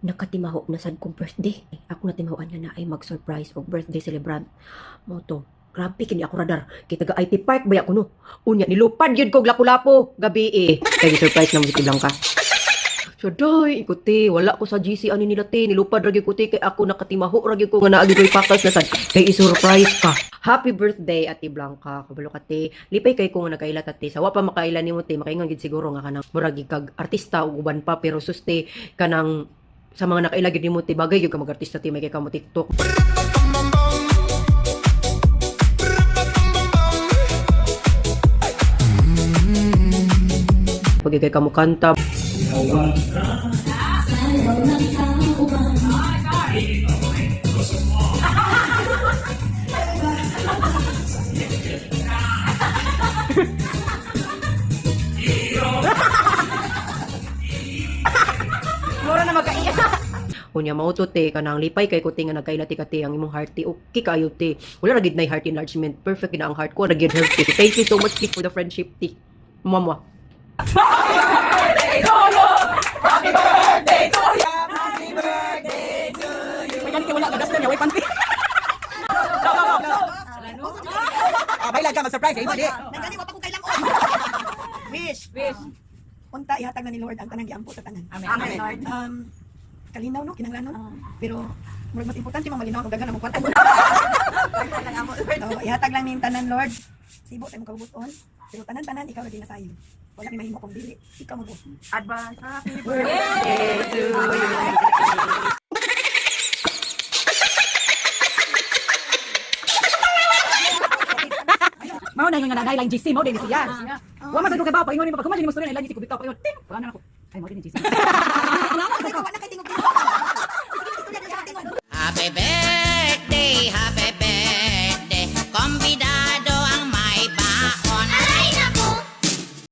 nakatimaho na sad kong birthday. Ako na timahoan nga na ay mag-surprise og birthday celebrant. Mo to. Grabe kini ako radar. Kay taga IT Park baya ko no. Unya nilupad yun kog lapu-lapu gabi Kay surprise na mo si Blanca. So doy, ikuti, wala ko sa GC ani nila te, nilupad ragi ko te kay ako nakatimaho ragi ko nga naagi ko'y pakas na sad. Kay i-surprise ka. Happy birthday Ate Blanca. Kabalo ka te. Lipay kay ko nga nagailat ate. Sawa pa makailan nimo te, makaingon gid siguro nga kanang murag kag artista ug uban pa pero suste kanang sa mga nakailagid nimo te bagay gyud ka mag-artista te may kay ka mo TikTok. Pag kay ka mo kanta. Mura na magkaiya. Unya mauto te kanang lipay kay kuting nga nagkailati ka te ang imong hearty okay kayo te. Wala ra gid nay heart enlargement. Perfect na ang heart ko ra gid healthy. Thank you so much for the friendship te. Mama. Happy birthday to you. Happy birthday to you. May ganito wala gagas na way panty. Baylan ka mag-surprise kay Ibadi. Nagani mo pa kung kailan ko. Wish. Unta ihatag na ni Lord ang tanang giampo sa tanan. Amen, Lord. Kalinaw no kinahanglan no. Pero murag mas importante mang malinaw kung daghan ang kwarta. Ihatag lang ning tanan Lord. Sibo sa imong kabuton. Pero tanan-tanan ikaw ra din nasayo. Wala ni mahimo kung dili. Ikaw mo. Advance happy birthday to you. Mao na yung nanay lang GC mo din siya. Wa man sa kay ba pa ingon ni pag kumali mo story na lang GC ko bitaw pa yun. Ting, paano ako? Ay mo din GC. Wala na kay tingog. Happy birthday